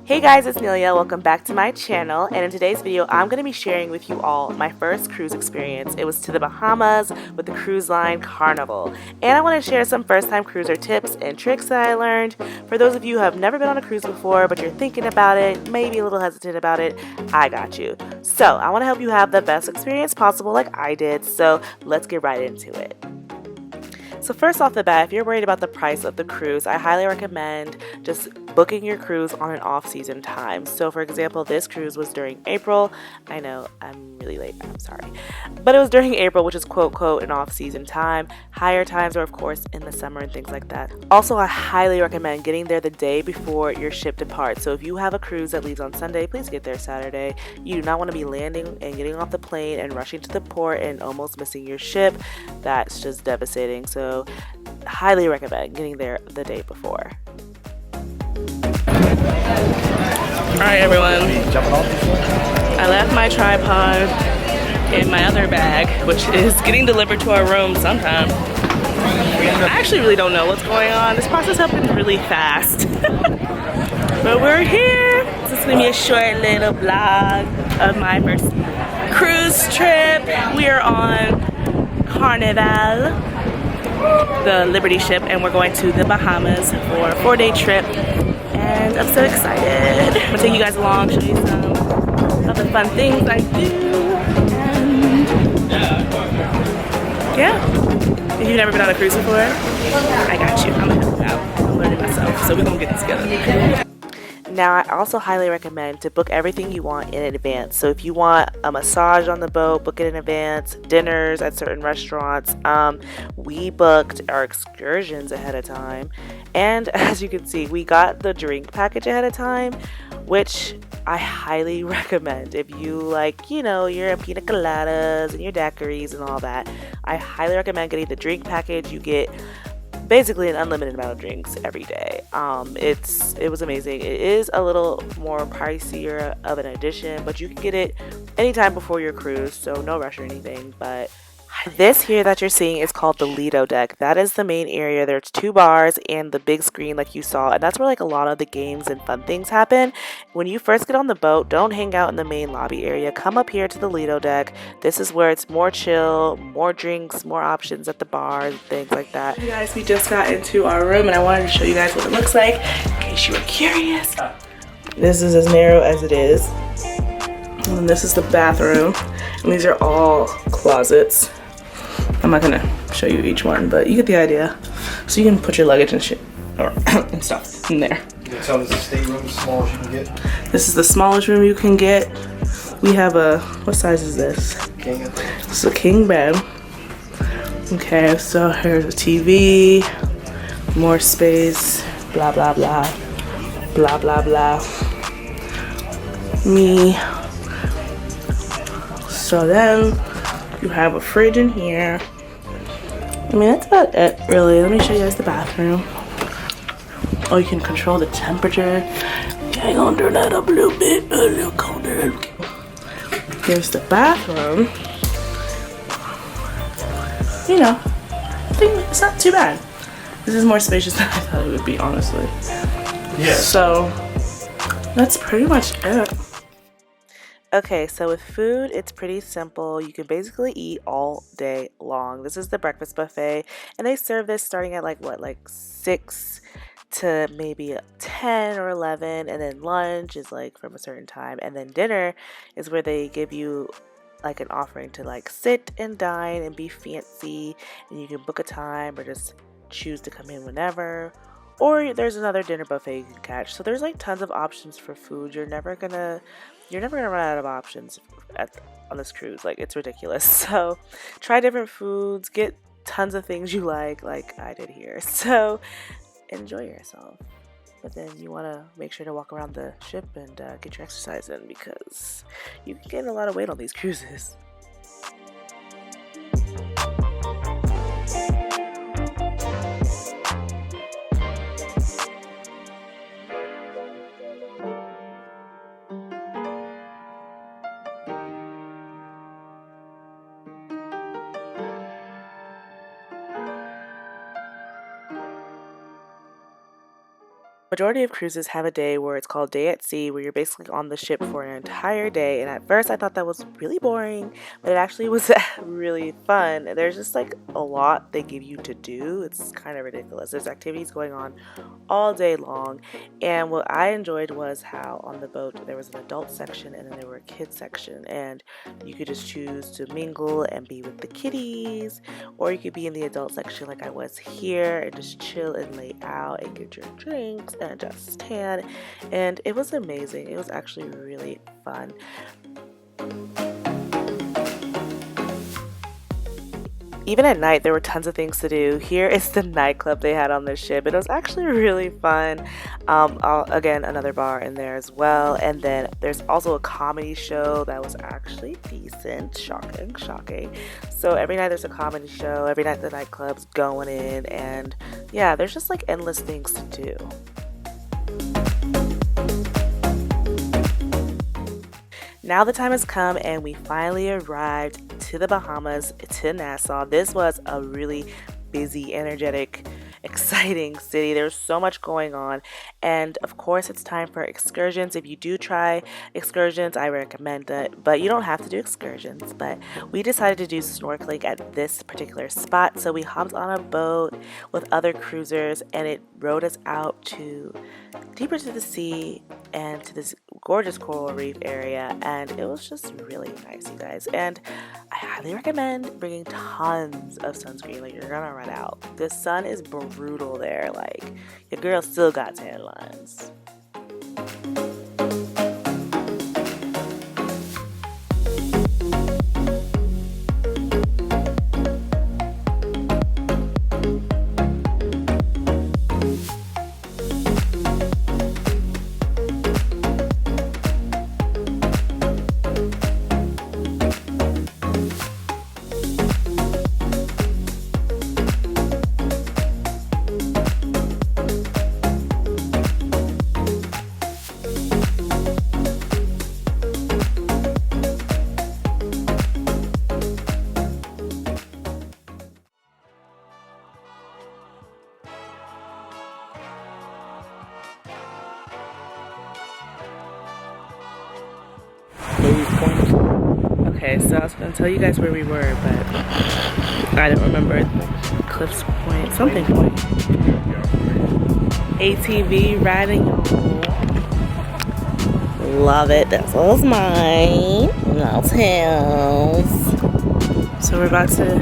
Hey guys, it's Nelia. Welcome back to my channel, and in today's video I'm going to be sharing with you all my first cruise experience. It was to the Bahamas with the cruise line Carnival, and I want to share some first-time cruiser tips and tricks that I learned. For those of you who have never been on a cruise before but you're thinking about it, maybe a little hesitant about it, I got you. So I want to help you have the best experience possible like I did, so let's get right into it. So first off the bat, if you're worried about the price of the cruise, I highly recommend just booking your cruise on an off-season time. So for example, this cruise was during April. I know I'm really late, I'm sorry. But it was during April, which is quote quote an off-season time. Higher times are of course in the summer and things like that. Also, I highly recommend getting there the day before your ship departs. So if you have a cruise that leaves on Sunday, please get there Saturday. You do not want to be landing and getting off the plane and rushing to the port and almost missing your ship. That's just devastating. So highly recommend getting there the day before. Alright everyone, I left my tripod in my other bag, which is getting delivered to our room sometime. I actually really don't know what's going on. This process happened really fast. But we're here. This is going to be a short little vlog of my first cruise trip. We are on Carnival, the Liberty ship, and we're going to the Bahamas for a 4-day trip. And I'm so excited. I'm gonna take you guys along, show you some of the fun things I do. And yeah, if you've never been on a cruise before, I got you. I'm gonna help you out. I'm learning myself, so we're gonna get this together. Now, I also highly recommend to book everything you want in advance. So if you want a massage on the boat, book it in advance. Dinners at certain restaurants. We booked our excursions ahead of time. And as you can see, we got the drink package ahead of time, which I highly recommend. If you like, you know, your pina coladas and your daiquiris and all that, I highly recommend getting the drink package. You get basically an unlimited amount of drinks every day. It was amazing. It is a little more pricier of an addition, but you can get it anytime before your cruise, so no rush or anything. But this here that you're seeing is called the Lido deck. That is the main area. There's 2 bars and the big screen like you saw, and that's where like a lot of the games and fun things happen. When you first get on the boat, don't hang out in the main lobby area. Come up here to the Lido deck. This is where it's more chill, more drinks, more options at the bar, things like that. Hey guys, we just got into our room and I wanted to show you guys what it looks like in case you were curious. This is as narrow as it is. And this is the bathroom. And these are all closets. I'm not gonna show you each one, but you get the idea. So you can put your luggage and shit or and stuff in there. You can tell this is a stateroom, the smallest you can get. This is the smallest room you can get. We have a, what size is this? King, I think. This is a king bed. Okay, so here's a TV, more space, blah blah blah, blah blah blah. Me. So then you have a fridge in here. I mean, that's about it, really. Let me show you guys the bathroom. Oh, you can control the temperature. Okay, I'm gonna turn that up a little bit, a little colder. Here's the bathroom. You know, I think it's not too bad. This is more spacious than I thought it would be, honestly. Yeah. So, that's pretty much it. Okay, so with food, it's pretty simple. You can basically eat all day long. This is the breakfast buffet, and they serve this starting at like 6 to maybe 10 or 11, and then lunch is like from a certain time, and then dinner is where they give you like an offering to like sit and dine and be fancy, and you can book a time or just choose to come in whenever. Or there's another dinner buffet you can catch. So there's like tons of options for food. You're never gonna run out of options on this cruise. Like, it's ridiculous. So try different foods, get tons of things you like I did here. So enjoy yourself. But then you want to make sure to walk around the ship and get your exercise in, because you can gain a lot of weight on these cruises. Majority of cruises have a day where it's called day at sea, where you're basically on the ship for an entire day. And at first I thought that was really boring, but it actually was really fun. There's just like a lot they give you to do. It's kind of ridiculous. There's activities going on all day long. And what I enjoyed was how on the boat there was an adult section and then there were a kids section, and you could just choose to mingle and be with the kiddies, or you could be in the adult section like I was here and just chill and lay out and get your drinks and just tan. And it was amazing. It was actually really fun. Even at night, there were tons of things to do. Here is the nightclub they had on the ship. It was actually really fun. Again, another bar in there as well. And then there's also a comedy show that was actually decent. Shocking. So every night there's a comedy show. Every night the nightclub's going in. And yeah, there's just like endless things to do. Now the time has come and we finally arrived to the Bahamas, to Nassau. This was a really busy, energetic, exciting city. There's so much going on, and of course it's time for excursions. If you do try excursions, I recommend it, but you don't have to do excursions. But we decided to do snorkeling at this particular spot, so we hopped on a boat with other cruisers and it rowed us out to deeper to the sea and to this gorgeous coral reef area, and it was just really nice, you guys. And I highly recommend bringing tons of sunscreen. Like, you're gonna run out. The sun is brutal there. Like, your girl still got tan lines. Okay, so I was going to tell you guys where we were, but I don't remember. Cliffs Point, something point. ATV riding. Love it. This was mine. No tails. So we're about to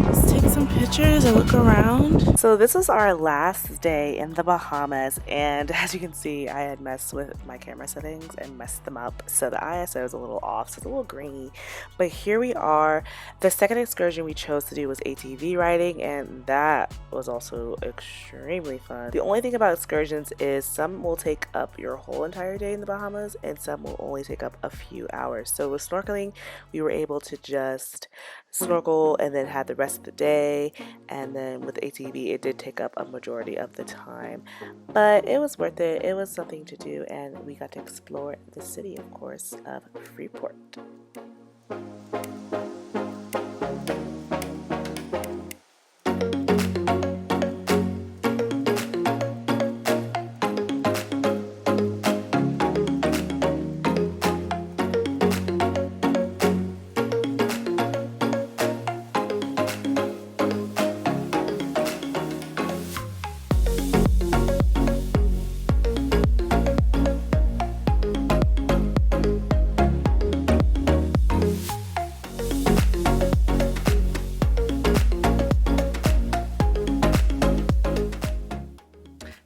just take some pictures and look around. So this was our last day in the Bahamas, and as you can see, I had messed with my camera settings and messed them up, so the ISO is a little off, so it's a little grainy. But here we are. The second excursion we chose to do was ATV riding, and that was also extremely fun. The only thing about excursions is some will take up your whole entire day in the Bahamas and some will only take up a few hours. So with snorkeling, we were able to just snorkel and then have the rest of the day, and then with ATV it did take up a majority of the time, but it was worth it. It was something to do, and we got to explore the city, of course, of Freeport.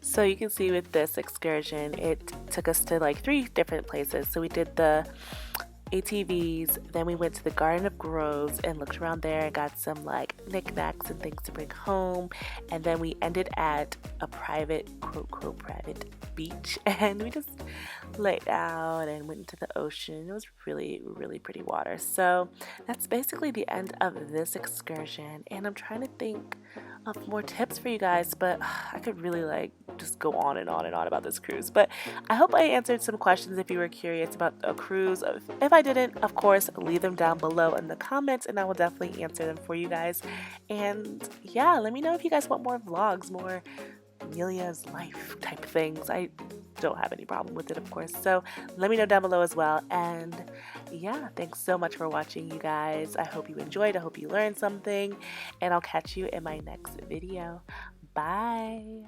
So you can see with this excursion, it took us to like 3 different places. So we did the ATVs, then we went to the Garden of Groves and looked around there and got some like knickknacks and things to bring home, and then we ended at a private, quote private beach, and we just laid out and went into the ocean. It was really pretty water. So that's basically the end of this excursion, and I'm trying to think of more tips for you guys, but I could really like just go on and on about this cruise. But I hope I answered some questions if you were curious about a cruise. If I didn't, of course, leave them down below in the comments and I will definitely answer them for you guys. And yeah, let me know if you guys want more vlogs, more Amelia's life type things. I don't have any problem with it, of course. So let me know down below as well. And yeah, thanks so much for watching, you guys. I hope you enjoyed. I hope you learned something. And I'll catch you in my next video. Bye.